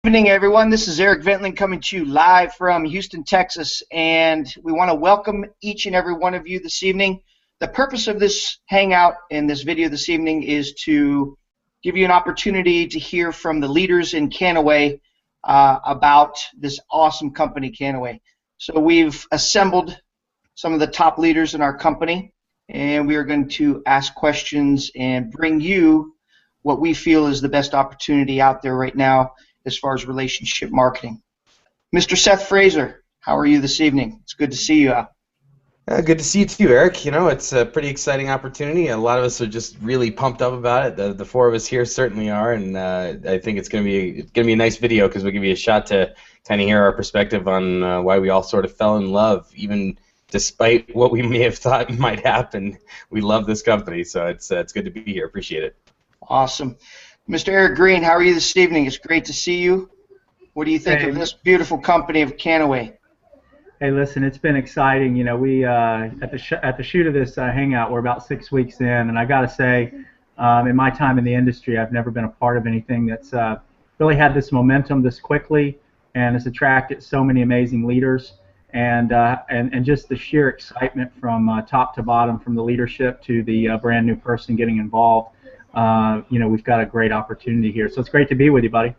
Evening, everyone. This is Eric Ventling coming to you live from Houston, Texas, and we want to welcome each and every one of you this evening. The purpose of this hangout and this video this evening is to give you an opportunity to hear from the leaders in Kannaway about this awesome company, Kannaway. So we've assembled some of the top leaders in our company, and we are going to ask questions and bring you what we feel is the best opportunity out there right now as far as relationship marketing. Mr. Seth Fraser, how are you this evening? It's good to see you. Good to see you too, Eric. You know, it's a pretty exciting opportunity. A lot of us are just really pumped up about it. The four of us here certainly are, and I think it's going to be a nice video because we'll give you a shot to kind of hear our perspective on why we all sort of fell in love, even despite what we may have thought might happen. We love this company, so it's good to be here. Appreciate it. Awesome. Mr. Eric Green, how are you this evening? It's great to see you. What do you think of this beautiful company of Kannaway? Hey, listen, it's been exciting. You know, we at the shoot of this hangout, we're about 6 weeks in, and I got to say, in my time in the industry, I've never been a part of anything that's really had this momentum this quickly, and has attracted so many amazing leaders, and just the sheer excitement from top to bottom, from the leadership to the brand new person getting involved. You know, we've got a great opportunity here, so it's great to be with you, buddy.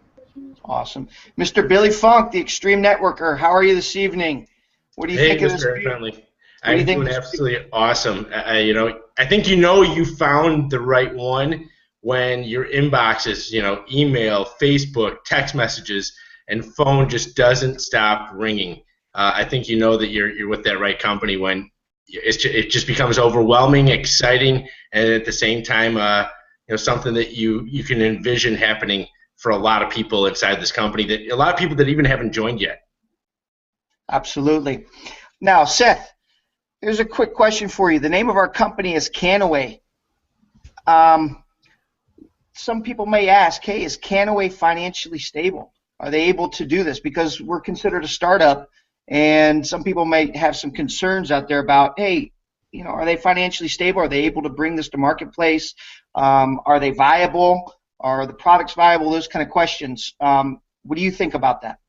Awesome. Mr. Billy Funk, the Extreme Networker, how are you this evening? What do you think of this? Hey, Mr. Bentley. I'm doing absolutely awesome. You know, I think you found the right one when your inbox is, email, Facebook, text messages, and phone just doesn't stop ringing. I think you know that you're with that right company when it just becomes overwhelming, exciting, and at the same time, something that you can envision happening for a lot of people inside this company, that a lot of people that even haven't joined yet. Absolutely. Now, Seth, here's a quick question for you. The name of our company is Kannaway. Some people may ask, hey, is Kannaway financially stable? Are they able to do this? Because we're considered a startup, and some people may have some concerns out there about, hey, are they financially stable? Are they able to bring this to marketplace? Are they viable? Are the products viable? Those kind of questions. What do you think about that?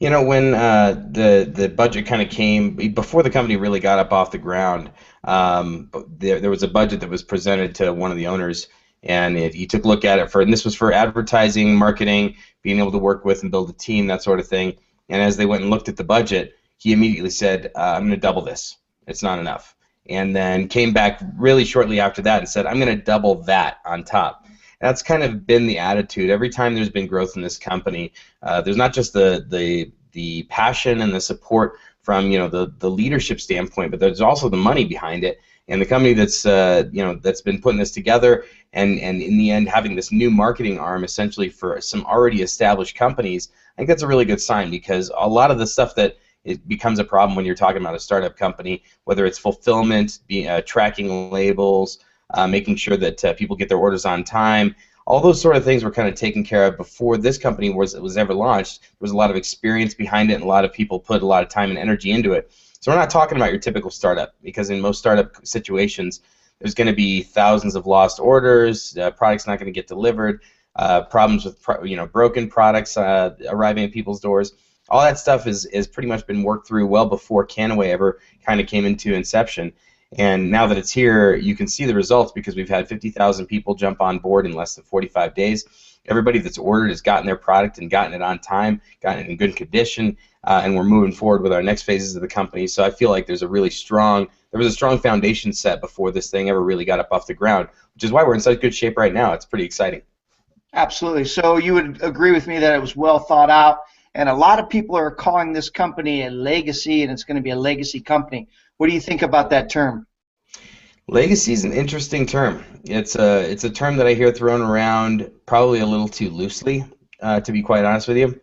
You know, when the budget kind of came, before the company really got up off the ground, there was a budget that was presented to one of the owners, and he took a look at it and this was for advertising, marketing, being able to work with and build a team, that sort of thing. And as they went and looked at the budget, he immediately said, I'm going to double this. It's not enough. And then came back really shortly after that and said, I'm going to double that on top. And that's kind of been the attitude. Every time there's been growth in this company, there's not just the passion and the support from the leadership standpoint, but there's also the money behind it. And the company that's that's been putting this together, and in the end having this new marketing arm essentially for some already established companies, I think that's a really good sign, because a lot of the stuff that it becomes a problem when you're talking about a startup company, whether it's fulfillment, tracking labels, making sure that people get their orders on time. All those sort of things were kind of taken care of before this company was ever launched. There was a lot of experience behind it, and a lot of people put a lot of time and energy into it. So we're not talking about your typical startup, because in most startup situations, there's going to be thousands of lost orders, products not going to get delivered, problems with broken products arriving at people's doors. All that stuff is pretty much been worked through well before Kannaway ever kind of came into inception. And now that it's here, you can see the results, because we've had 50,000 people jump on board in less than 45 days. Everybody that's ordered has gotten their product and gotten it on time, gotten it in good condition, and we're moving forward with our next phases of the company. So I feel like there was a strong foundation set before this thing ever really got up off the ground, which is why we're in such good shape right now. It's pretty exciting. Absolutely. So you would agree with me that it was well thought out, and a lot of people are calling this company a legacy, and it's going to be a legacy company. What do you think about that term? Legacy is an interesting term. It's a term that I hear thrown around probably a little too loosely, to be quite honest with you.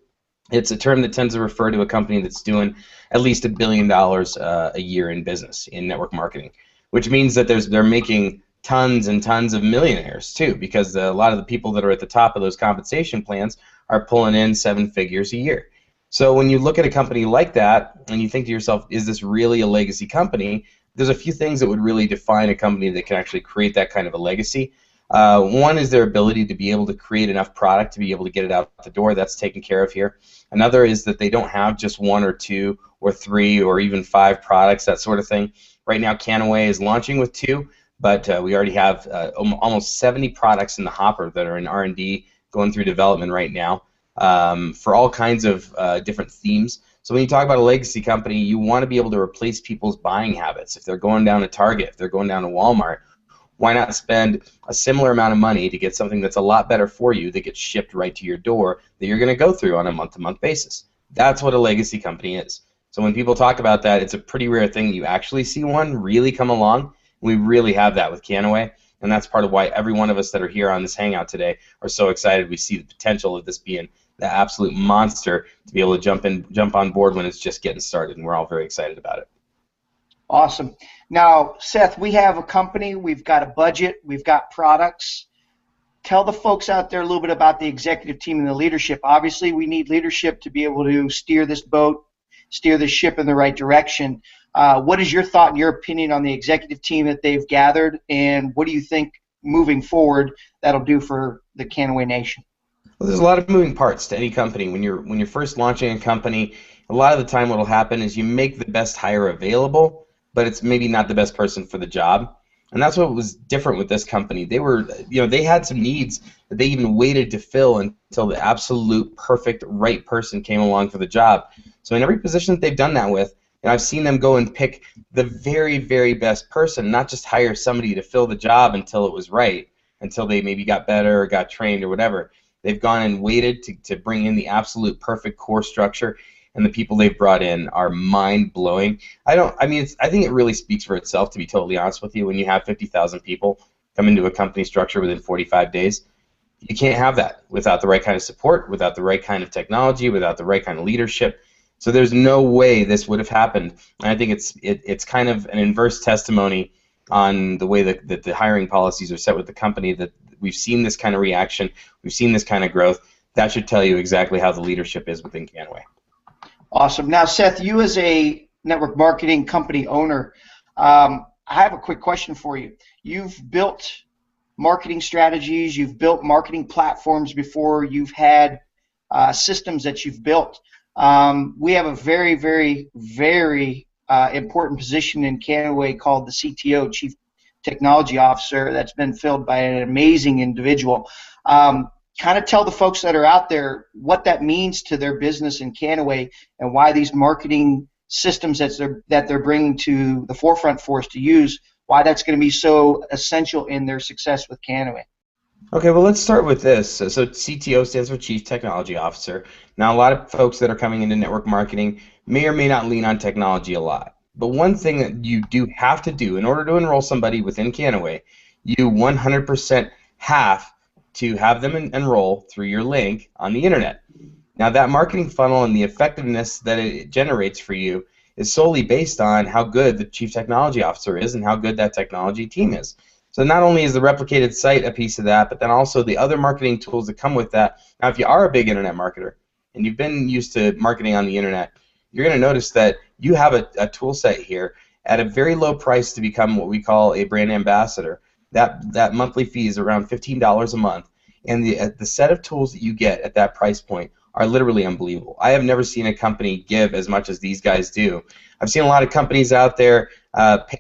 It's a term that tends to refer to a company that's doing at least $1 billion a year in business in network marketing, which means that they're making tons and tons of millionaires too, because a lot of the people that are at the top of those compensation plans are pulling in 7 figures a year. So when you look at a company like that and you think to yourself, is this really a legacy company? There's a few things that would really define a company that can actually create that kind of a legacy. One is their ability to be able to create enough product to be able to get it out the door. That's taken care of here. Another is that they don't have just 1 or 2 or 3 or even 5 products, that sort of thing. Right now, Kannaway is launching with 2, but we already have almost 70 products in the hopper that are in R&D, going through development right now, for all kinds of different themes. So when you talk about a legacy company, you want to be able to replace people's buying habits. If they're going down to Target, if they're going down to Walmart, why not spend a similar amount of money to get something that's a lot better for you that gets shipped right to your door that you're going to go through on a month-to-month basis? That's what a legacy company is. So when people talk about that, it's a pretty rare thing that you actually see one really come along. We really have that with Kannaway, and that's part of why every one of us that are here on this Hangout today are so excited. We see the potential of this being the absolute monster to be able to jump on board when it's just getting started, and we're all very excited about it. Awesome. Now, Seth, we have a company, we've got a budget, we've got products. Tell the folks out there a little bit about the executive team and the leadership. Obviously, we need leadership to be able to steer this boat, steer this ship in the right direction. What is your thought and your opinion on the executive team that they've gathered, and what do you think moving forward that'll do for the Kannaway Nation? Well, there's a lot of moving parts to any company. When you're first launching a company, a lot of the time what will happen is you make the best hire available, but it's maybe not the best person for the job. And that's what was different with this company. They had some needs that they even waited to fill until the absolute perfect right person came along for the job. So in every position that they've done that with, I've seen them go and pick the very, very best person, not just hire somebody to fill the job until it was right, until they maybe got better or got trained or whatever. They've gone and waited to bring in the absolute perfect core structure, and the people they've brought in are mind-blowing. I think it really speaks for itself, to be totally honest with you. When you have 50,000 people come into a company structure within 45 days, you can't have that without the right kind of support, without the right kind of technology, without the right kind of leadership. So there's no way this would have happened. And I think it's kind of an inverse testimony on the way that the hiring policies are set with the company, that we've seen this kind of reaction, we've seen this kind of growth. That should tell you exactly how the leadership is within Kannaway. Awesome. Now, Seth, you as a network marketing company owner, I have a quick question for you. You've built marketing strategies, you've built marketing platforms before, you've had systems that you've built. We have a very, very, very important position in Kannaway called the CTO, Chief Technology Officer, that's been filled by an amazing individual. Kind of tell the folks that are out there what that means to their business in Kannaway and why these marketing systems that they're bringing to the forefront for us to use, why that's going to be so essential in their success with Kannaway. Okay, well, let's start with this. So CTO stands for Chief Technology Officer. Now, a lot of folks that are coming into network marketing may or may not lean on technology a lot. But one thing that you do have to do in order to enroll somebody within Kannaway, you 100% have to have them enroll through your link on the internet. Now, that marketing funnel and the effectiveness that it generates for you is solely based on how good the Chief Technology Officer is and how good that technology team is. So not only is the replicated site a piece of that, but then also the other marketing tools that come with that. Now, if you are a big internet marketer and you've been used to marketing on the internet, you're going to notice that you have a tool set here at a very low price to become what we call a brand ambassador. That monthly fee is around $15 a month, and the set of tools that you get at that price point are literally unbelievable. I have never seen a company give as much as these guys do. I've seen a lot of companies out there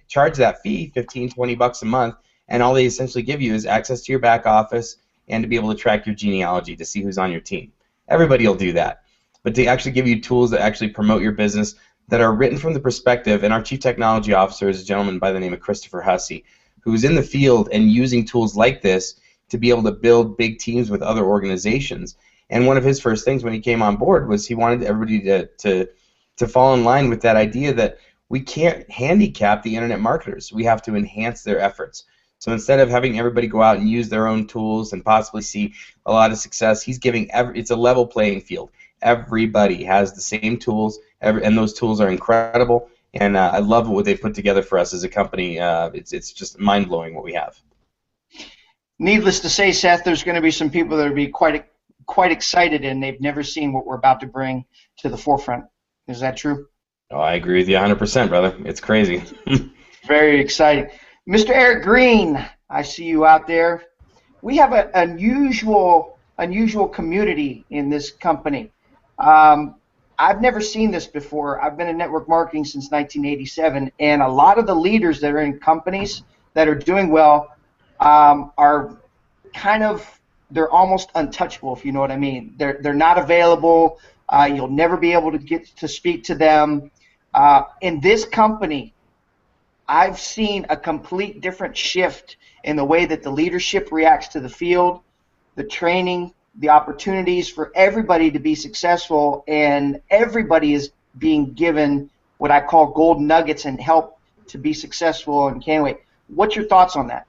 charge that fee, $15, $20 a month, and all they essentially give you is access to your back office and to be able to track your genealogy to see who's on your team. Everybody will do that. But to actually give you tools that actually promote your business that are written from the perspective, and our Chief Technology Officer is a gentleman by the name of Christopher Hussey, who's in the field and using tools like this to be able to build big teams with other organizations. And one of his first things when he came on board was he wanted everybody to fall in line with that idea that we can't handicap the internet marketers. We have to enhance their efforts. So instead of having everybody go out and use their own tools and possibly see a lot of success, he's giving it's a level playing field. Everybody has the same tools, and those tools are incredible. And I love what they've put together for us as a company. It's just mind-blowing what we have. Needless to say, Seth, there's going to be some people that will be quite excited, and they've never seen what we're about to bring to the forefront. Is that true? Oh, I agree with you 100%, brother. It's crazy. Very exciting. Mr. Eric Green, I see you out there. we have an unusual community in this company. I've never seen this before. I've been in network marketing since 1987, and a lot of the leaders that are in companies that are doing well are they're almost untouchable, if you know what I mean. They're not available. You'll never be able to get to speak to them. In this company, I've seen a complete different shift in the way that the leadership reacts to the field, the training, the opportunities for everybody to be successful, and everybody is being given what I call gold nuggets and help to be successful in Kannaway. What's your thoughts on that?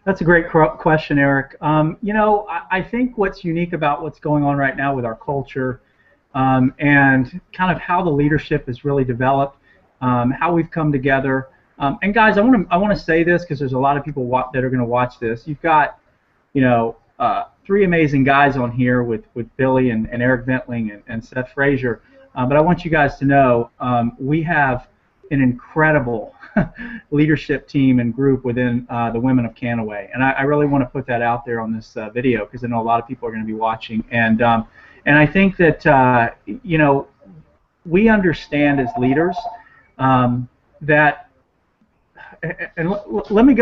That's a great question, Eric. You know, I think what's unique about what's going on right now with our culture and kind of how the leadership has really developed, how we've come together. And guys, I want to say this because there's a lot of people that are going to watch this. You've got, you know, three amazing guys on here with Billy and Eric Ventling and Seth Fraser. But I want you guys to know we have an incredible leadership team and group within the women of Kannaway, and I really want to put that out there on this video because I know a lot of people are going to be watching, and I think that you know, we understand as leaders that, and let me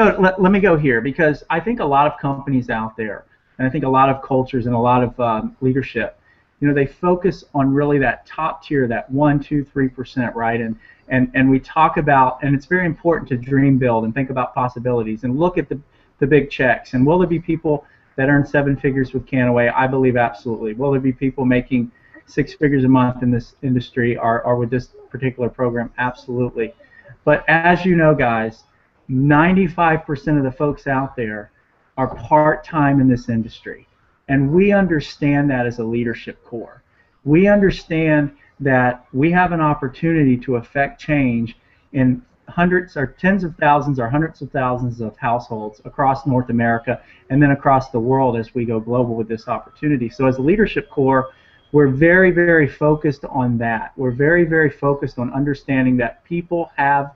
go here, because I think a lot of companies out there, and I think a lot of cultures and a lot of leadership, you know, they focus on really that top tier, that 1%, 2%, 3%, right? And we talk about, and it's very important to dream build and think about possibilities and look at the big checks. And will there be people that earn 7 figures with Kannaway? I believe absolutely. Will there be people making 6 figures a month in this industry or with this particular program? Absolutely. But as you know, guys, 95% of the folks out there are part-time in this industry. And we understand that as a leadership core. We understand that we have an opportunity to affect change in hundreds or tens of thousands or hundreds of thousands of households across North America and then across the world as we go global with this opportunity. So as a leadership core, we're very, very focused on that. We're very, very focused on understanding that people have,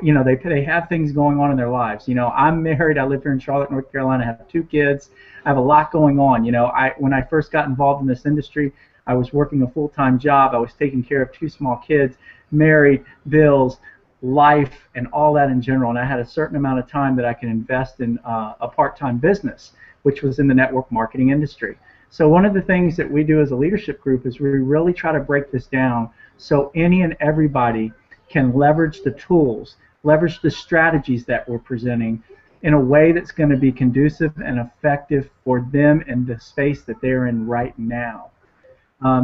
you know, they have things going on in their lives. You know, I'm married. I live here in Charlotte, North Carolina. I have 2 kids. I have a lot going on. You know, when I first got involved in this industry, I was working a full-time job. I was taking care of 2 small kids, married, bills, life, and all that in general. And I had a certain amount of time that I can invest in a part-time business, which was in the network marketing industry. So one of the things that we do as a leadership group is we really try to break this down so any and everybody can leverage the tools, leverage the strategies that we're presenting in a way that's going to be conducive and effective for them in the space that they're in right now.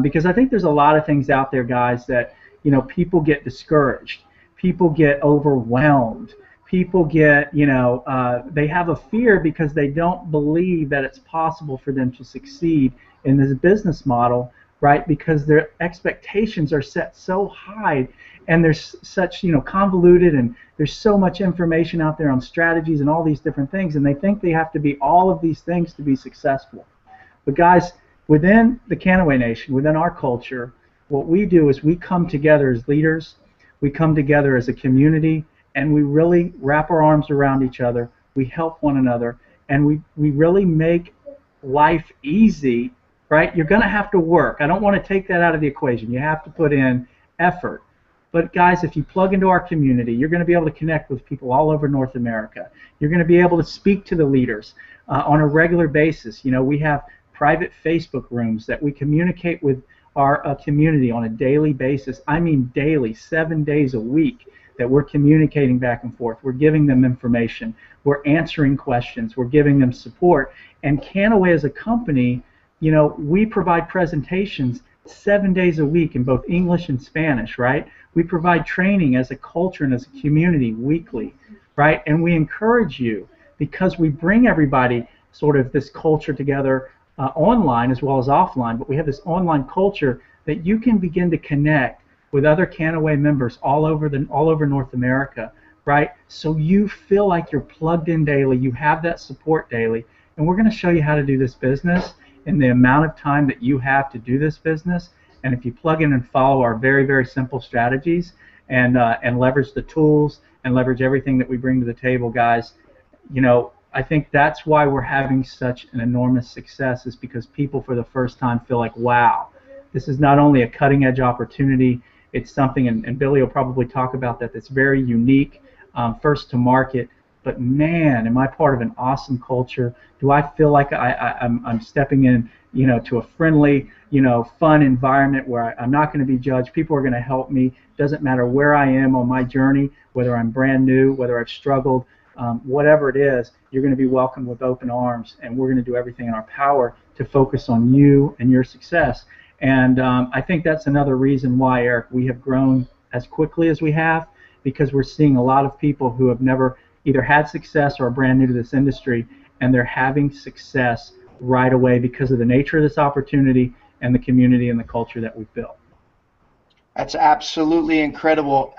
Because I think there's a lot of things out there, guys, that, you know, people get discouraged, people get overwhelmed, people get, you know, they have a fear because they don't believe that it's possible for them to succeed in this business model, right? Because their expectations are set so high, and there's such, you know, convoluted, and there's so much information out there on strategies and all these different things, and they think they have to be all of these things to be successful. But guys, within the Kannaway Nation, within our culture, what we do is we come together as leaders, we come together as a community, and we really wrap our arms around each other, we help one another, and we really make life easy, right? You're going to have to work. I don't want to take that out of the equation. You have to put in effort. But guys, if you plug into our community, you're going to be able to connect with people all over North America. You're going to be able to speak to the leaders on a regular basis. You know, we have private Facebook rooms that we communicate with our community on a daily basis. I mean daily, 7 days a week, that we're communicating back and forth. We're giving them information. We're answering questions. We're giving them support. And Kannaway as a company, you know, we provide presentations 7 days a week in both English and Spanish, right? We provide training as a culture and as a community weekly, right? And we encourage you, because we bring everybody sort of this culture together online as well as offline, but we have this online culture that you can begin to connect with other Kannaway members all over North America, right? So you feel like you're plugged in daily, you have that support daily, and we're going to show you how to do this business in the amount of time that you have to do this business. And if you plug in and follow our very, very simple strategies and leverage the tools and leverage everything that we bring to the table, guys, you know, I think that's why we're having such an enormous success, is because people for the first time feel like, wow, this is not only a cutting edge opportunity, it's something, and Billy will probably talk about that, that's very unique, first to market. But man, am I part of an awesome culture? Do I feel like I'm stepping in, to a friendly, fun environment where I'm not going to be judged. People are going to help me. Doesn't matter where I am on my journey, whether I'm brand new, whether I've struggled, whatever it is, you're going to be welcomed with open arms, and we're going to do everything in our power to focus on you and your success. And I think that's another reason why, Eric, we have grown as quickly as we have, because we're seeing a lot of people who have never either had success or are brand new to this industry, and they're having success right away because of the nature of this opportunity and the community and the culture that we've built. That's absolutely incredible.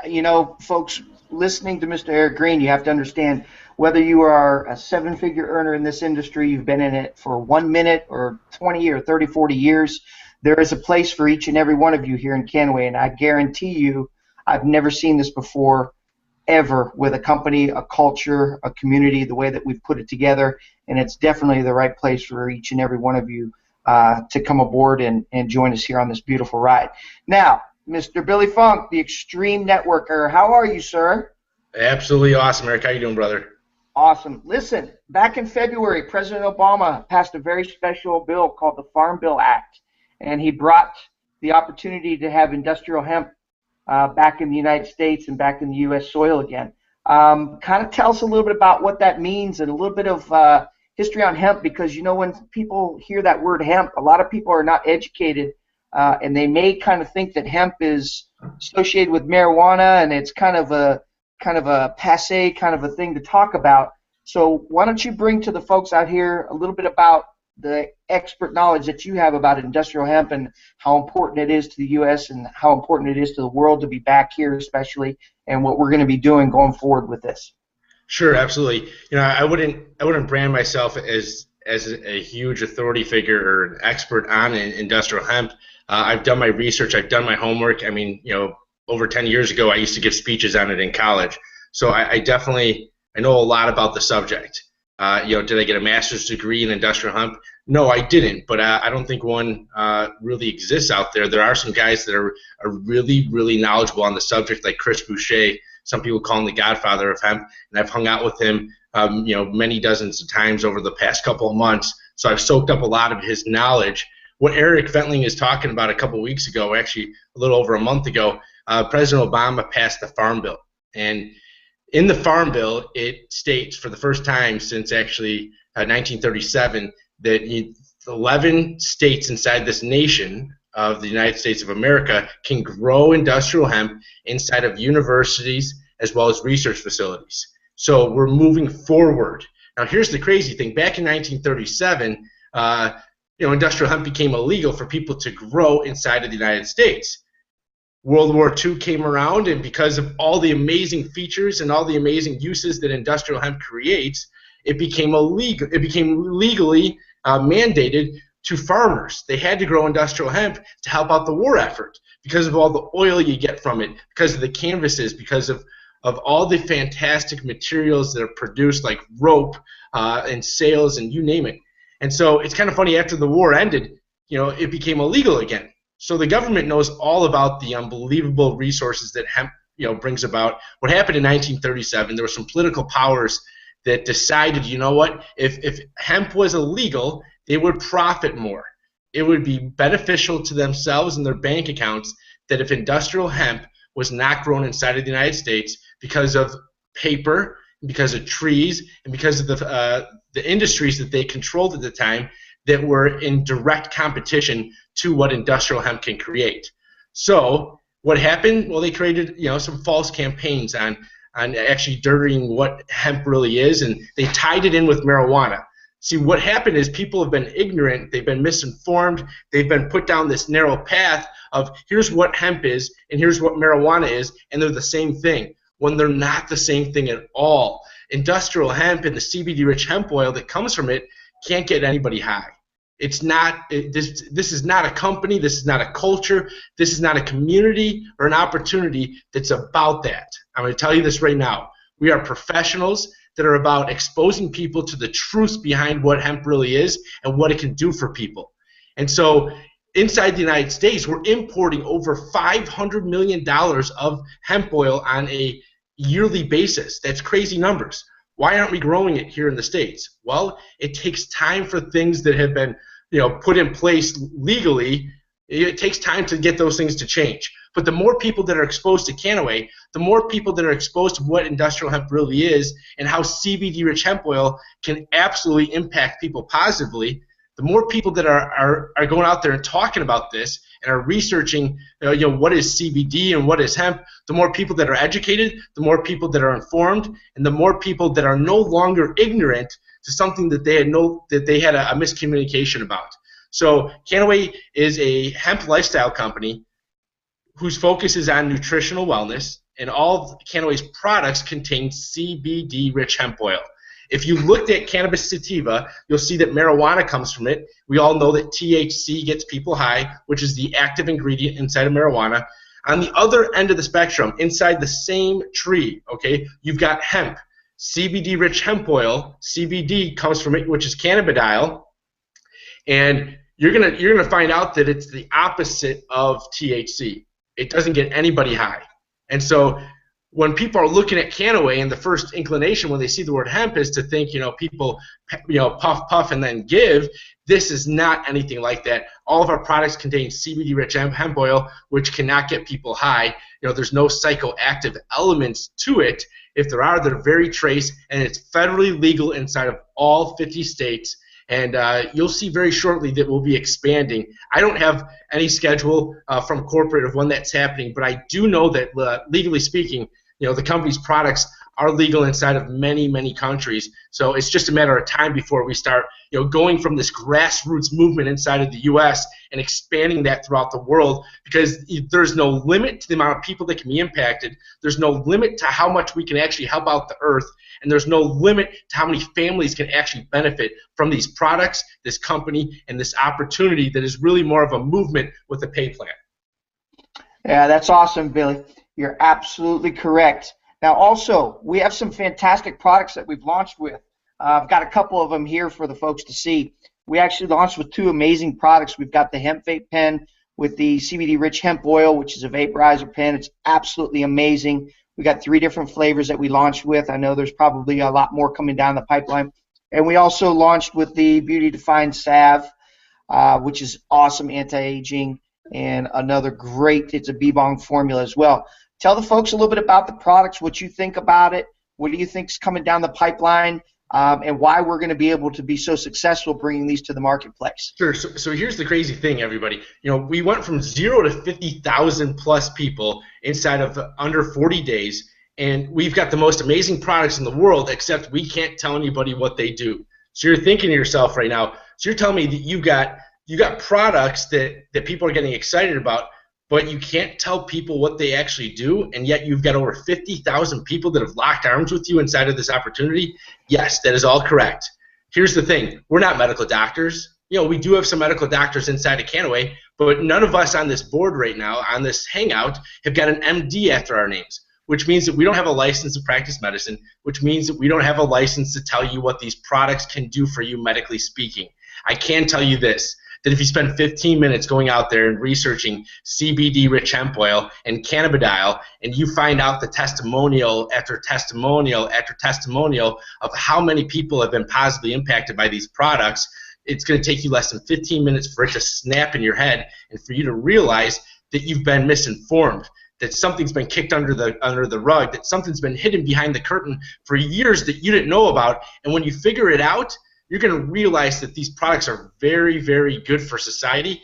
Folks, listening to Mr. Eric Green, you have to understand, whether you are a seven-figure earner in this industry, you've been in it for 1 minute or 20 or 30, 40 years, there is a place for each and every one of you here in Kannaway, and I guarantee you, I've never seen this before, ever, with a company, a culture, a community, the way that we've put it together, and it's definitely the right place for each and every one of you to come aboard and join us here on this beautiful ride. Now, Mr. Billy Funk, the Extreme Networker, how are you, sir? Absolutely awesome, Eric. How you doing, brother? Awesome. Listen, back in February, President Obama passed a very special bill called the Farm Bill Act, and he brought the opportunity to have industrial hemp back in the United States and back in the U.S. soil again. Kind of tell us a little bit about what that means and a little bit of history on hemp, because when people hear that word hemp, a lot of people are not educated, and they may kind of think that hemp is associated with marijuana, and it's kind of a passé kind of a thing to talk about. So why don't you bring to the folks out here a little bit about the expert knowledge that you have about industrial hemp and how important it is to the U.S. and how important it is to the world to be back here, especially, and what we're going to be doing going forward with this. Sure, absolutely. I wouldn't brand myself as a huge authority figure or an expert on industrial hemp. I've done my research. I've done my homework. I mean, over 10 years ago, I used to give speeches on it in college. So I know a lot about the subject. Did I get a master's degree in industrial hemp? No, I didn't, but I don't think one really exists out there. There are some guys that are really, really knowledgeable on the subject, like Chris Boucher. Some people call him the godfather of hemp, and I've hung out with him, many dozens of times over the past couple of months. So I've soaked up a lot of his knowledge. What Eric Ventling is talking about a couple of weeks ago, actually a little over a month ago, President Obama passed the Farm Bill. And in the Farm Bill, it states for the first time since actually 1937 that 11 states inside this nation of the United States of America can grow industrial hemp inside of universities as well as research facilities. So we're moving forward. Now here's the crazy thing. Back in 1937, industrial hemp became illegal for people to grow inside of the United States. World War II came around, and because of all the amazing features and all the amazing uses that industrial hemp creates, it became illegal. It became legally mandated to farmers. They had to grow industrial hemp to help out the war effort because of all the oil you get from it, because of the canvases, because of all the fantastic materials that are produced, like rope and sails and you name it. And so it's kind of funny, after the war ended, it became illegal again. So the government knows all about the unbelievable resources that hemp, brings about. What happened in 1937, there were some political powers that decided, if hemp was illegal, they would profit more. It would be beneficial to themselves and their bank accounts that if industrial hemp was not grown inside of the United States because of paper, because of trees, and because of the industries that they controlled at the time that were in direct competition to what industrial hemp can create. So what happened? Well, they created some false campaigns on actually dirtying what hemp really is, and they tied it in with marijuana. See, what happened is people have been ignorant, they've been misinformed, they've been put down this narrow path of here's what hemp is and here's what marijuana is, and they're the same thing, when they're not the same thing at all. Industrial hemp and the CBD-rich hemp oil that comes from it can't get anybody high. It's not, this is not a company, this is not a culture, this is not a community or an opportunity that's about that. I'm going to tell you this right now. We are professionals that are about exposing people to the truth behind what hemp really is and what it can do for people. And so inside the United States, we're importing over $500 million of hemp oil on a yearly basis. That's crazy numbers. Why aren't we growing it here in the States? Well, it takes time for things that have been, put in place legally. It takes time to get those things to change. But the more people that are exposed to Kannaway, the more people that are exposed to what industrial hemp really is and how CBD-rich hemp oil can absolutely impact people positively, the more people that are going out there and talking about this and are researching, what is CBD and what is hemp, the more people that are educated, the more people that are informed, and the more people that are no longer ignorant to something that they had a miscommunication about. So Kannaway is a hemp lifestyle company whose focus is on nutritional wellness, and all of Kannaway's products contain CBD-rich hemp oil. If you looked at cannabis sativa, you'll see that marijuana comes from it. We all know that THC gets people high, which is the active ingredient inside of marijuana. On the other end of the spectrum, inside the same tree, okay, you've got hemp. CBD-rich hemp oil, CBD comes from it, which is cannabidiol, and you're gonna find out that it's the opposite of THC. It doesn't get anybody high. And so when people are looking at Kannaway, and the first inclination when they see the word hemp is to think, people, puff and then give. This is not anything like that. All of our products contain CBD-rich hemp oil, which cannot get people high. There's no psychoactive elements to it. If there are, they're very trace, and it's federally legal inside of all 50 states. And you'll see very shortly that we'll be expanding. I don't have any schedule from corporate of when that's happening, but I do know that legally speaking, the company's products are legal inside of many, many countries. So it's just a matter of time before we start, going from this grassroots movement inside of the U.S. and expanding that throughout the world, because there's no limit to the amount of people that can be impacted. There's no limit to how much we can actually help out the earth, and there's no limit to how many families can actually benefit from these products, this company, and this opportunity that is really more of a movement with a pay plan. Yeah, that's awesome, Billy. You're absolutely correct. Now, also, we have some fantastic products that we've launched with. I've got a couple of them here for the folks to see. We actually launched with two amazing products. We've got the hemp vape pen with the CBD-rich hemp oil, which is a vaporizer pen. It's absolutely amazing. We got 3 different flavors that we launched with. I know there's probably a lot more coming down the pipeline. And we also launched with the Beauty Defined Salve, which is awesome, anti-aging, and another great, it's a bee-bong formula as well. Tell the folks a little bit about the products, what you think about it, what do you think is coming down the pipeline, and why we're going to be able to be so successful bringing these to the marketplace. Sure. So here's the crazy thing, everybody. We went from 0 to 50,000 plus people inside of under 40 days, and we've got the most amazing products in the world, except we can't tell anybody what they do. So you're thinking to yourself right now, so you're telling me that you got products that people are getting excited about, but you can't tell people what they actually do, and yet you've got over 50,000 people that have locked arms with you inside of this opportunity? Yes, that is all correct. Here's the thing. We're not medical doctors. We do have some medical doctors inside of Kannaway, but none of us on this board right now, on this hangout, have got an MD after our names, which means that we don't have a license to practice medicine, which means that we don't have a license to tell you what these products can do for you medically speaking. I can tell you this, that if you spend 15 minutes going out there and researching CBD-rich hemp oil and cannabidiol, and you find out the testimonial after testimonial after testimonial of how many people have been positively impacted by these products, it's going to take you less than 15 minutes for it to snap in your head and for you to realize that you've been misinformed, that something's been kicked under the rug, that something's been hidden behind the curtain for years that you didn't know about. And when you figure it out, you're going to realize that these products are very, very good for society,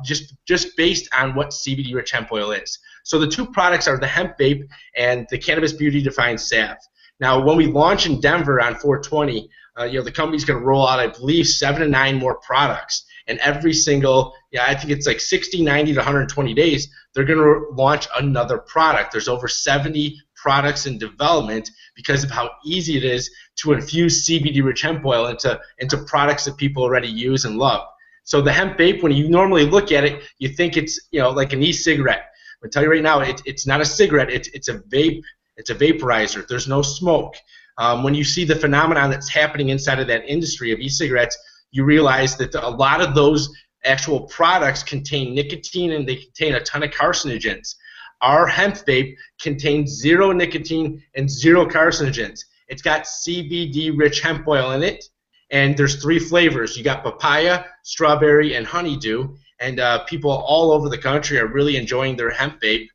just based on what CBD-rich hemp oil is. So the 2 products are the hemp vape and the Cannabis Beauty Defined Salve. Now, when we launch in Denver on 4/20, the company's going to roll out, I believe, 7 to 9 more products. And every single, I think it's like 60, 90 to 120 days, they're going to launch another product. There's over 70 products in development because of how easy it is to infuse CBD-rich hemp oil into products that people already use and love. So the hemp vape, when you normally look at it, you think it's like an e-cigarette. I'm gonna tell you right now, it's not a cigarette. It's a vape. It's a vaporizer. There's no smoke. when you see the phenomenon that's happening inside of that industry of e-cigarettes, you realize that a lot of those actual products contain nicotine and they contain a ton of carcinogens. Our hemp vape contains 0 nicotine and 0 carcinogens. It's got CBD-rich hemp oil in it, and there's 3 flavors. You got papaya, strawberry, and honeydew, and people all over the country are really enjoying their hemp vape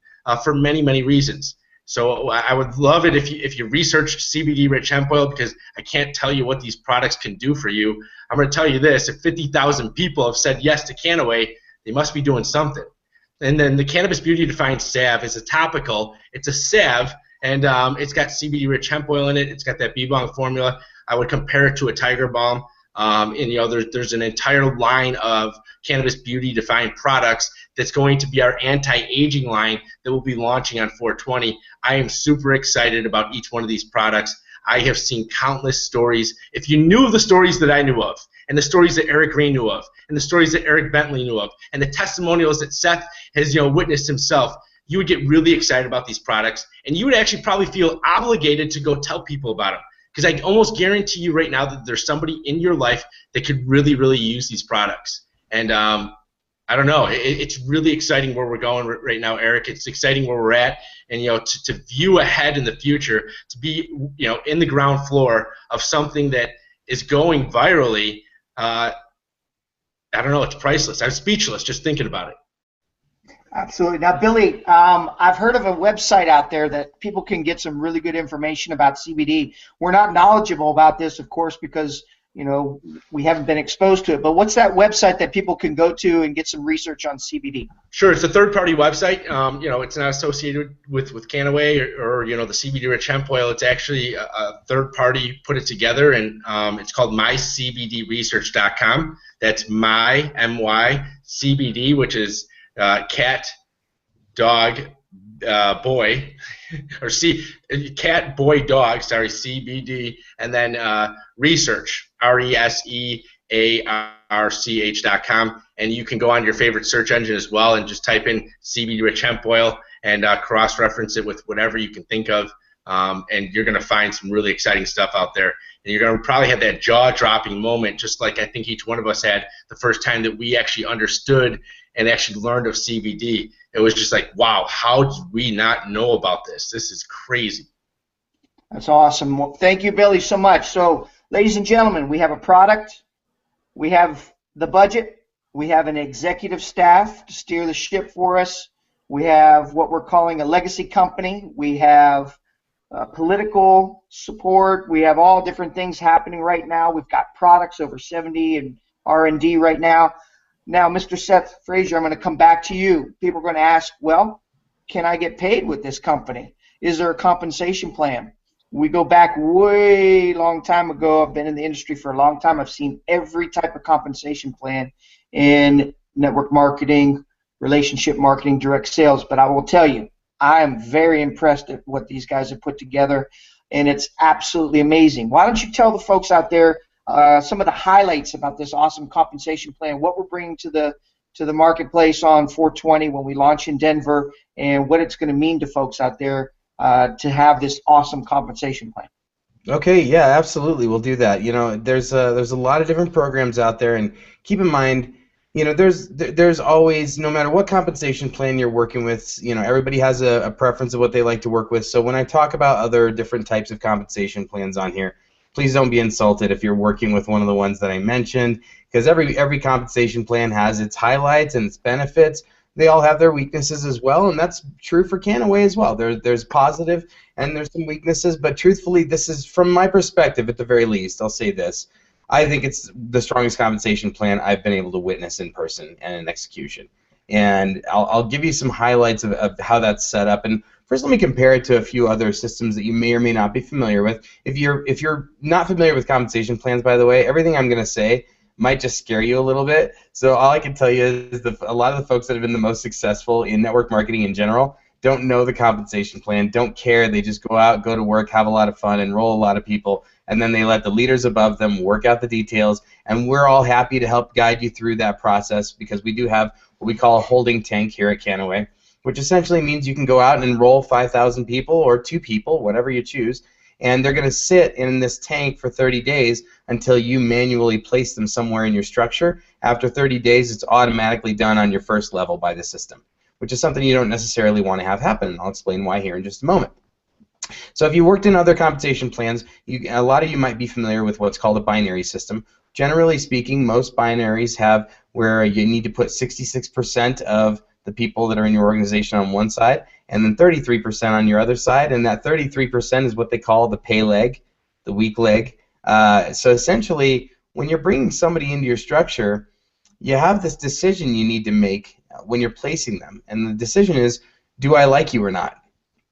for many, many reasons. So I would love it if you researched CBD-rich hemp oil, because I can't tell you what these products can do for you. I'm going to tell you this: if 50,000 people have said yes to Kannaway, they must be doing something. And then the Cannabis Beauty Defined Salve is a topical. It's a salve, and it's got CBD-rich hemp oil in it. It's got that bee-bong formula. I would compare it to a Tiger Balm. And there's an entire line of Cannabis Beauty Defined products that's going to be our anti-aging line that we'll be launching on 4/20. I am super excited about each one of these products. I have seen countless stories. If you knew the stories that I knew of, and the stories that Eric Green knew of, and the stories that Eric Ventling knew of, and the testimonials that Seth has witnessed himself, you would get really excited about these products, and you would actually probably feel obligated to go tell people about them. Because I almost guarantee you right now that there's somebody in your life that could really, really use these products. And I don't know, it's really exciting where we're going right now, Eric. It's exciting where we're at, and to view ahead in the future, to be in the ground floor of something that is going virally. I don't know, it's priceless. I'm speechless just thinking about it. Absolutely. Now, Billy, I've heard of a website out there that people can get some really good information about CBD. We're not knowledgeable about this, of course, because we haven't been exposed to it. But what's that website that people can go to and get some research on CBD? Sure, it's a third-party website. It's not associated with Kannaway or the CBD-rich hemp oil. It's actually a third party put it together, and it's called mycbdresearch.com. That's my CBD, which is cat, dog, boy, or cat, boy, dog, CBD, and then research, RESEARCH.com, and you can go on your favorite search engine as well and just type in CBD-rich hemp oil and cross-reference it with whatever you can think of, and you're going to find some really exciting stuff out there. And you're going to probably have that jaw-dropping moment, just like I think each one of us had the first time that we actually understood and actually learned of CBD. It was just like, wow, how did we not know about this? This is crazy. That's awesome. Well, thank you, Billy, so much. So, ladies and gentlemen, we have a product, we have the budget, we have an executive staff to steer the ship for us, we have what we're calling a legacy company, we have political support, we have all different things happening right now. We've got products over 70 in R&D right now. Now, Mr. Seth Fraser, I'm going to come back to you. People are going to ask, well, can I get paid with this company? Is there a compensation plan? We go back way long time ago. I've been in the industry for a long time. I've seen every type of compensation plan in network marketing, relationship marketing, direct sales. But I will tell you, I am very impressed at what these guys have put together, and it's absolutely amazing. Why don't you tell the folks out there some of the highlights about this awesome compensation plan, what we're bringing to the marketplace on 4/20 when we launch in Denver, and what it's going to mean to folks out there to have this awesome compensation plan. Okay, yeah, absolutely, we'll do that. There's a lot of different programs out there, and keep in mind, there's always, no matter what compensation plan you're working with, everybody has a preference of what they like to work with. So when I talk about other different types of compensation plans on here, please don't be insulted if you're working with one of the ones that I mentioned, because every compensation plan has its highlights and its benefits. They all have their weaknesses as well, and that's true for Kannaway as well. There's positive and there's some weaknesses, but truthfully, this is, from my perspective at the very least, I'll say this, I think it's the strongest compensation plan I've been able to witness in person and in execution. And I'll give you some highlights of how that's set up. And first, let me compare it to a few other systems that you may or may not be familiar with. If you're not familiar with compensation plans, by the way, everything I'm going to say might just scare you a little bit. So all I can tell you is a lot of the folks that have been the most successful in network marketing in general don't know the compensation plan, don't care. They just go out, go to work, have a lot of fun, enroll a lot of people, and then they let the leaders above them work out the details. And we're all happy to help guide you through that process, because we do have what we call a holding tank here at Kannaway, which essentially means you can go out and enroll 5,000 people or 2 people, whatever you choose, and they're going to sit in this tank for 30 days until you manually place them somewhere in your structure. After 30 days, it's automatically done on your first level by the system, which is something you don't necessarily want to have happen, and I'll explain why here in just a moment. So if you worked in other compensation plans, a lot of you might be familiar with what's called a binary system. Generally speaking, most binaries have where you need to put 66% of the people that are in your organization on one side and then 33% on your other side, and that 33% is what they call the pay leg, the weak leg. So essentially, when you're bringing somebody into your structure, you have this decision you need to make when you're placing them, and the decision is, do I like you or not?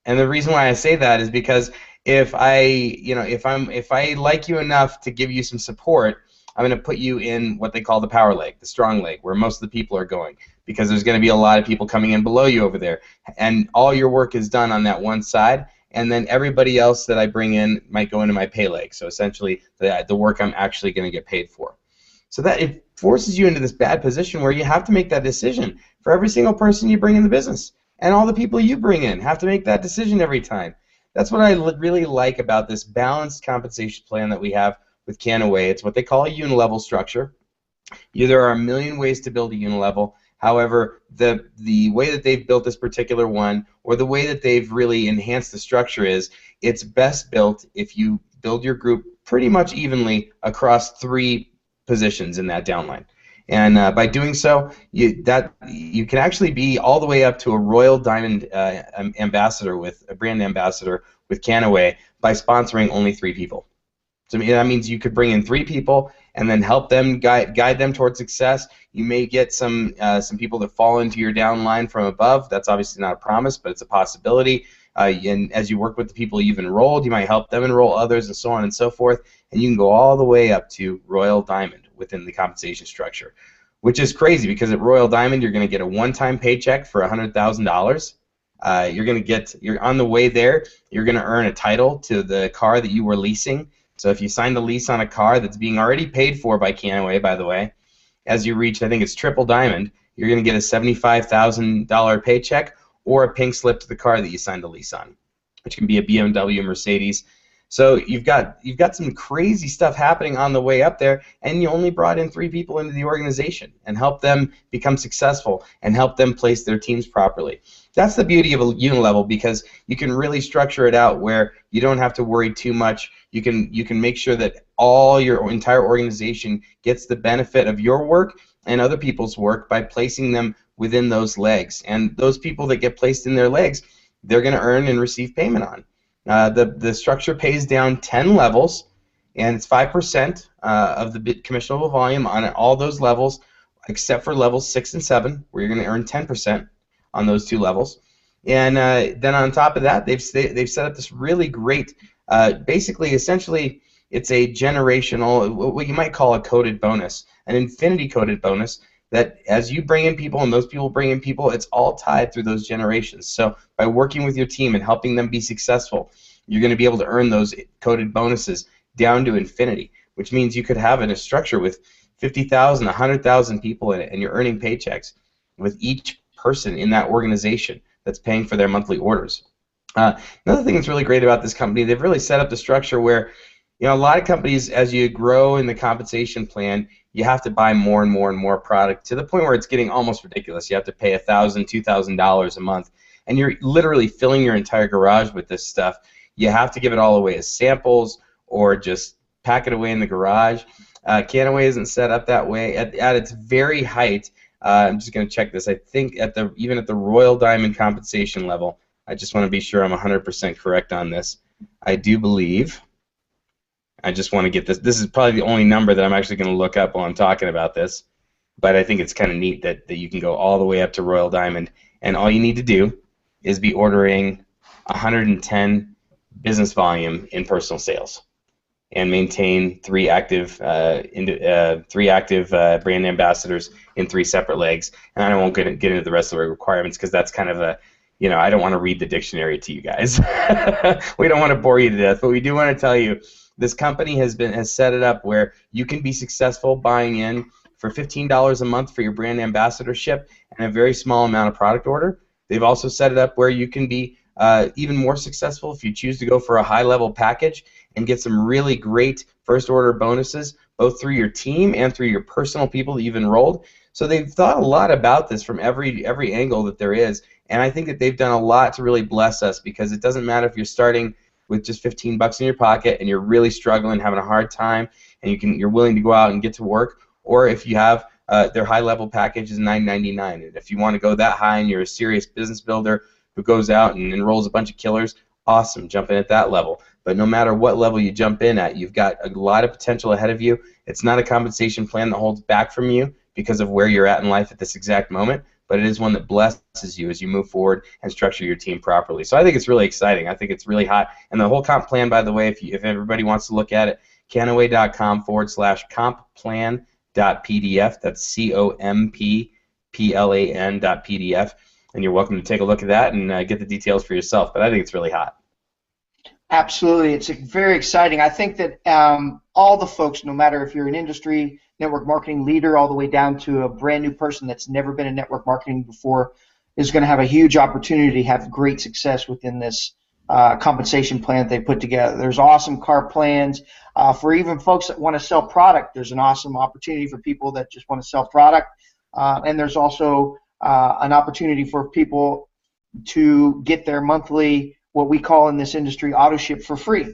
And the reason why I say that is because if I like you enough to give you some support, I'm going to put you in what they call the power leg, the strong leg, where most of the people are going, because there's going to be a lot of people coming in below you over there, and all your work is done on that one side, and then everybody else that I bring in might go into my pay leg. So essentially, the work I'm actually going to get paid for. So that it forces you into this bad position where you have to make that decision for every single person you bring in the business, and all the people you bring in have to make that decision every time. That's what I really like about this balanced compensation plan that we have with Kannaway. It's what they call a unilevel structure. There are a million ways to build a unilevel. However, the way that they've built this particular one, or the way that they've really enhanced the structure, is it's best built if you build your group pretty much evenly across 3 positions in that downline. And by doing so, you can actually be all the way up to a Royal Diamond ambassador, with a brand ambassador with Kannaway, by sponsoring only 3 people. So that means you could bring in 3 people and then help them guide them towards success. You may get some people that fall into your downline from above. That's obviously not a promise, but it's a possibility. And as you work with the people you've enrolled, you might help them enroll others, and so on and so forth. And you can go all the way up to Royal Diamond within the compensation structure, which is crazy, because at Royal Diamond you're going to get a one-time paycheck for $100,000. You're on the way there. You're going to earn a title to the car that you were leasing. So if you signed a lease on a car that's being already paid for by Kannaway, by the way, as you reach, I think it's triple diamond, you're going to get a $75,000 paycheck or a pink slip to the car that you signed a lease on, which can be a BMW, Mercedes. So you've got some crazy stuff happening on the way up there, and you only brought in 3 people into the organization and helped them become successful and help them place their teams properly. That's the beauty of a unilevel, because you can really structure it out where you don't have to worry too much. You can make sure that all your entire organization gets the benefit of your work and other people's work by placing them within those legs. And those people that get placed in their legs, they're going to earn and receive payment on. The structure pays down 10 levels, and it's 5% of the commissionable volume on all those levels, except for levels 6 and 7, where you're going to earn 10% on those 2 levels. And then on top of that, they've set up this really great, basically, essentially, it's a generational, what you might call a coded bonus, an infinity coded bonus, that as you bring in people and those people bring in people, it's all tied through those generations. So by working with your team and helping them be successful, you're going to be able to earn those coded bonuses down to infinity, which means you could have a structure with 50,000, 100,000 people in it, and you're earning paychecks with each person in that organization that's paying for their monthly orders. Another thing that's really great about this company, they've really set up the structure where, a lot of companies, as you grow in the compensation plan, you have to buy more and more and more product, to the point where it's getting almost ridiculous. You have to pay $1,000, $2,000 a month, and you're literally filling your entire garage with this stuff. You have to give it all away as samples or just pack it away in the garage. Kannaway isn't set up that way. At its very height, I'm just going to check this. I think even at the Royal Diamond compensation level, I just want to be sure I'm 100% correct on this. I do believe. I just want to get this. This is probably the only number that I'm actually going to look up while I'm talking about this. But I think it's kind of neat that you can go all the way up to Royal Diamond, and all you need to do is be ordering 110 business volume in personal sales, and maintain 3 active brand ambassadors in 3 separate legs. And I won't get into the rest of the requirements, because that's kind of a, I don't want to read the dictionary to you guys. We don't want to bore you to death, but we do want to tell you this company has set it up where you can be successful buying in for $15 a month for your brand ambassadorship and a very small amount of product order. They've also set it up where you can be even more successful if you choose to go for a high-level package and get some really great first-order bonuses, both through your team and through your personal people that you've enrolled. So they've thought a lot about this from every angle that there is, and I think that they've done a lot to really bless us, because it doesn't matter if you're starting with just 15 bucks in your pocket and you're really struggling, having a hard time, and you're willing to go out and get to work, or if you have their high-level package is $9.99, and if you want to go that high and you're a serious business builder who goes out and enrolls a bunch of killers, awesome, jump in at that level. But no matter what level you jump in at, you've got a lot of potential ahead of you. It's not a compensation plan that holds back from you because of where you're at in life at this exact moment, but it is one that blesses you as you move forward and structure your team properly. So I think it's really exciting. I think it's really hot. And the whole comp plan, by the way, if everybody wants to look at it, kannaway.com/compplan.pdf. That's COMPPLAN.pdf. And you're welcome to take a look at that and get the details for yourself. But I think it's really hot. Absolutely. It's very exciting. I think that all the folks, no matter if you're an industry network marketing leader all the way down to a brand new person that's never been in network marketing before, is going to have a huge opportunity to have great success within this compensation plan that they put together. There's awesome car plans. For even folks that want to sell product, there's an awesome opportunity for people that just want to sell product. And there's also an opportunity for people to get their monthly, what we call in this industry, auto ship for free.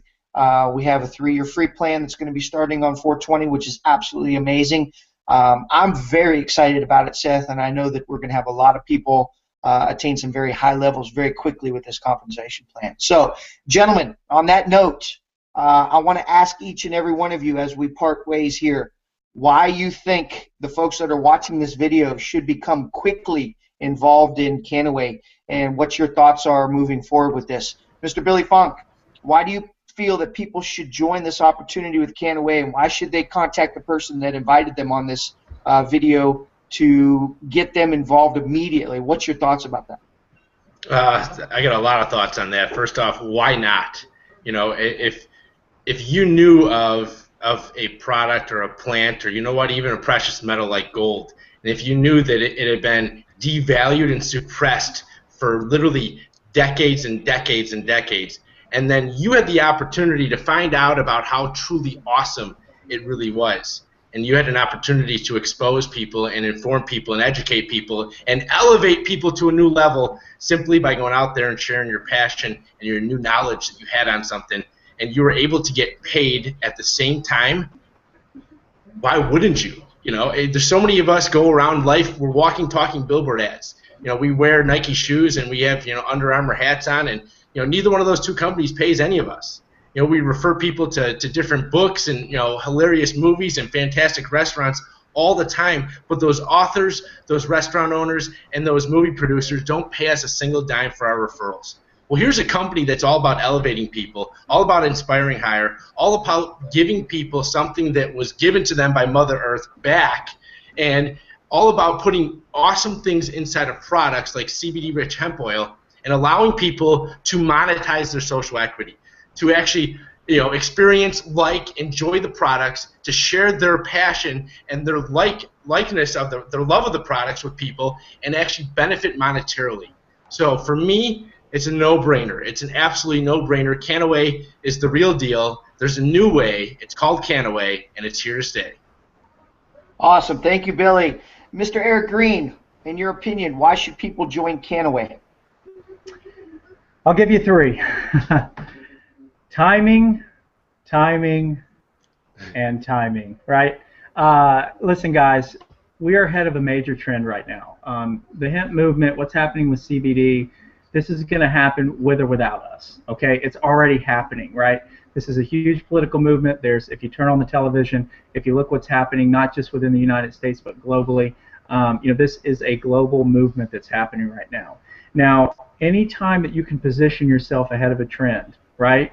We have a 3-year free plan that's going to be starting on 4/20, which is absolutely amazing. I'm very excited about it, Seth, and I know that we're going to have a lot of people attain some very high levels very quickly with this compensation plan. So, gentlemen, on that note, I want to ask each and every one of you as we part ways here, why you think the folks that are watching this video should become quickly involved in Kannaway, and what your thoughts are moving forward with this. Mr. Billy Funk, why do you feel that people should join this opportunity with Kannaway, and why should they contact the person that invited them on this video to get them involved immediately? What's your thoughts about that? I got a lot of thoughts on that. First off, why not? You know, if you knew of a product or a plant, or you know what, even a precious metal like gold, and if you knew that it had been devalued and suppressed for literally decades and decades and decades, and then you had the opportunity to find out about how truly awesome it really was, and you had an opportunity to expose people and inform people and educate people and elevate people to a new level simply by going out there and sharing your passion and your new knowledge that you had on something, and you were able to get paid at the same time, why wouldn't you? You know, there's so many of us go around life, we're walking, talking billboard ads. You know, we wear Nike shoes and we have, you know, Under Armour hats on, and, you know, neither one of those two companies pays any of us. You know, we refer people to different books and, you know, hilarious movies and fantastic restaurants all the time, but those authors, those restaurant owners, and those movie producers don't pay us a single dime for our referrals. Well, here's a company that's all about elevating people, all about inspiring higher, all about giving people something that was given to them by Mother Earth back, and all about putting awesome things inside of products like CBD-rich hemp oil and allowing people to monetize their social equity, to actually, you know, experience, enjoy the products, to share their passion and their likeness of their love of the products with people, and actually benefit monetarily. So for me, it's a no-brainer. It's an absolutely no-brainer. Kannaway is the real deal. There's a new way. It's called Kannaway, and it's here to stay. Awesome. Thank you, Billy. Mr. Eric Green, in your opinion, why should people join Kannaway? I'll give you 3. Timing, and timing, right? Listen, guys, we are ahead of a major trend right now. The hemp movement, what's happening with CBD, this is going to happen with or without us, okay? It's already happening, right? This is a huge political movement. If you turn on the television, if you look what's happening, not just within the United States, but globally, you know, this is a global movement that's happening right now. Now, any time that you can position yourself ahead of a trend, right,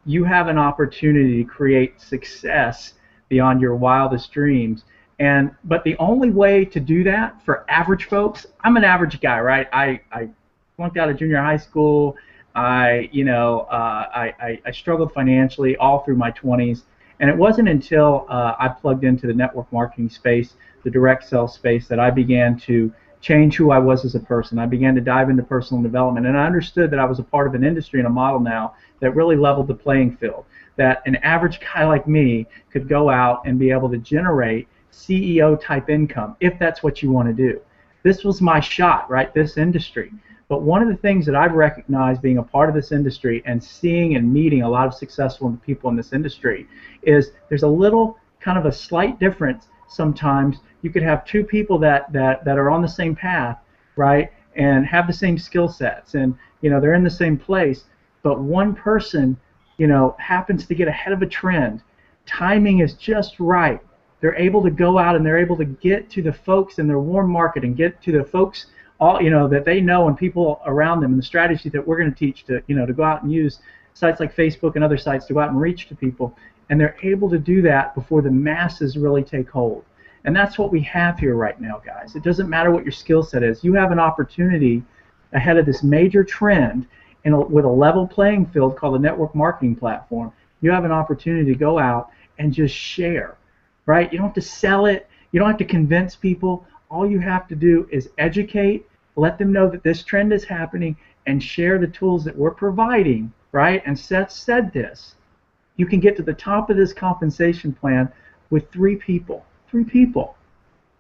you have an opportunity to create success beyond your wildest dreams. But the only way to do that for average folks, I'm an average guy, right? I flunked out of junior high school. I struggled financially all through my 20s, and it wasn't until I plugged into the network marketing space, the direct sell space, that I began to change who I was as a person. I began to dive into personal development, and I understood that I was a part of an industry and a model now that really leveled the playing field, that an average guy like me could go out and be able to generate CEO type income if that's what you want to do. This was my shot, right? This industry. But one of the things that I've recognized being a part of this industry and seeing and meeting a lot of successful people in this industry is there's a little kind of a slight difference sometimes. You could have two people that are on the same path, right, and have the same skill sets, and they're in the same place, but one person happens to get ahead of a trend. Timing is just right. They're able to go out and they're able to get to the folks in their warm market and get to the folks all that they know and people around them, and the strategy that we're going to teach to to go out and use sites like Facebook and other sites to go out and reach to people, and they're able to do that before the masses really take hold. And that's what we have here right now, guys. It doesn't matter what your skill set is. You have an opportunity ahead of this major trend with a level playing field called the network marketing platform. You have an opportunity to go out and just share, right? You don't have to sell it. You don't have to convince people. All you have to do is educate, let them know that this trend is happening, and share the tools that we're providing, right? And Seth said this. You can get to the top of this compensation plan with 3 people. 3 people,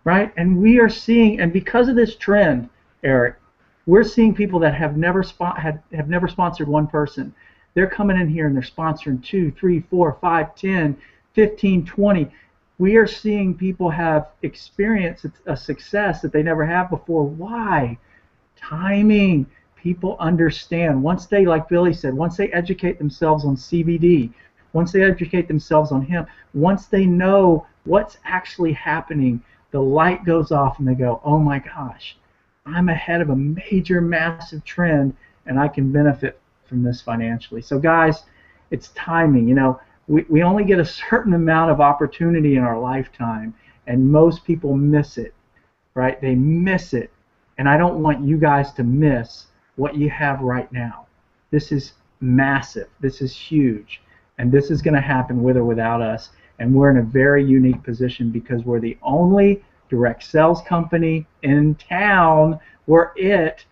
right? And we are seeing, and because of this trend, Eric, we're seeing people that have never sponsored one person. They're coming in here and they're sponsoring 2, 3, 4, 5, 10, 15, 20. We are seeing people have experienced a success that they never have before. Why? Timing. People understand. Once they, like Billy said, once they educate themselves on CBD, once they educate themselves on hemp, once they know what's actually happening, the light goes off and they go, oh my gosh, I'm ahead of a major, massive trend, and I can benefit from this financially. So guys, it's timing. We only get a certain amount of opportunity in our lifetime, and most people miss it, right? They miss it, and I don't want you guys to miss what you have right now. This is massive. This is huge, and this is going to happen with or without us, and we're in a very unique position because we're the only direct sales company in town. We're it,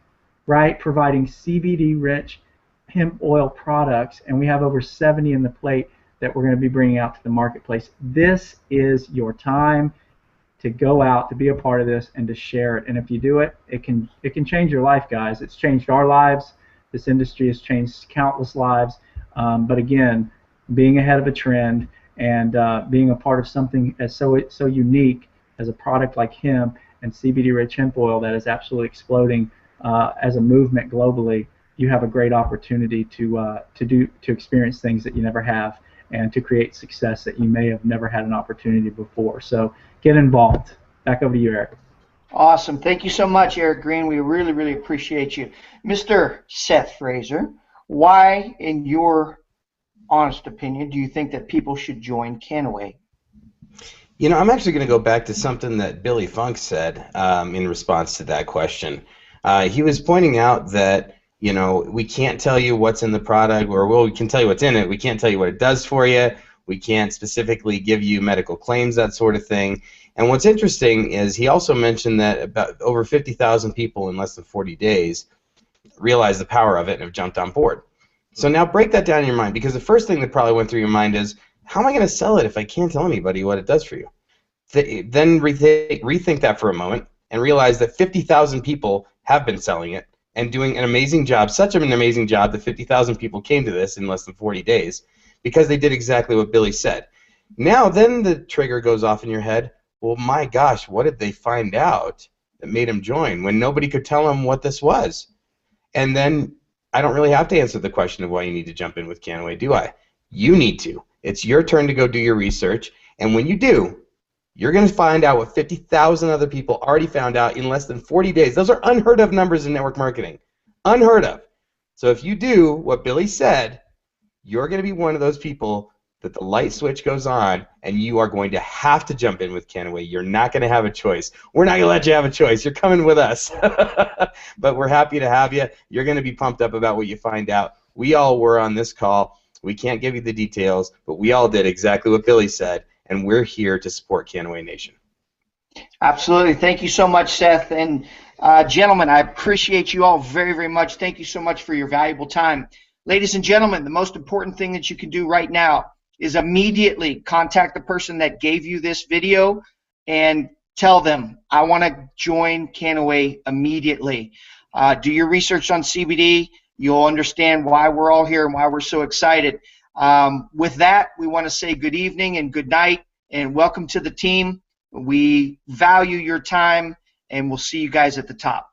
right, providing CBD-rich hemp oil products, and we have over 70 in the plate that we're going to be bringing out to the marketplace. This is your time to go out, to be a part of this, and to share it. And if you do it, it can change your life, guys. It's changed our lives. This industry has changed countless lives. But again, being ahead of a trend and being a part of something as so unique as a product like hemp and CBD-rich hemp oil that is absolutely exploding as a movement globally, you have a great opportunity to experience things that you never have, and to create success that you may have never had an opportunity before. So get involved. Back over to you, Eric. Awesome. Thank you so much, Eric Green. We really, really appreciate you. Mr. Seth Fraser, why, in your honest opinion, do you think that people should join Kannaway? I'm actually going to go back to something that Billy Funk said in response to that question. He was pointing out that we can't tell you what's in the product, or we can tell you what's in it. We can't tell you what it does for you. We can't specifically give you medical claims, that sort of thing. And what's interesting is he also mentioned that about over 50,000 people in less than 40 days realized the power of it and have jumped on board. So now break that down in your mind, because the first thing that probably went through your mind is, how am I going to sell it if I can't tell anybody what it does for you? Then rethink that for a moment and realize that 50,000 people have been selling it and doing an amazing job, such an amazing job that 50,000 people came to this in less than 40 days because they did exactly what Billy said. Now then the trigger goes off in your head, well, my gosh, what did they find out that made them join when nobody could tell them what this was? And then I don't really have to answer the question of why you need to jump in with Kannaway, do I? You need to. It's your turn to go do your research, and when you do, you're going to find out what 50,000 other people already found out in less than 40 days. Those are unheard of numbers in network marketing. Unheard of. So if you do what Billy said, you're going to be one of those people that the light switch goes on, and you are going to have to jump in with Kannaway. You're not going to have a choice. We're not going to let you have a choice. You're coming with us. But we're happy to have you. You're going to be pumped up about what you find out. We all were on this call. We can't give you the details, but we all did exactly what Billy said, and we're here to support Kannaway Nation. Absolutely. Thank you so much, Seth. And Gentlemen, I appreciate you all very, very much. Thank you so much for your valuable time. Ladies and gentlemen, the most important thing that you can do right now is immediately contact the person that gave you this video and tell them, I want to join Kannaway immediately. Do your research on CBD. You'll understand why we're all here and why we're so excited. With that, we want to say good evening and good night and welcome to the team. We value your time, and we'll see you guys at the top.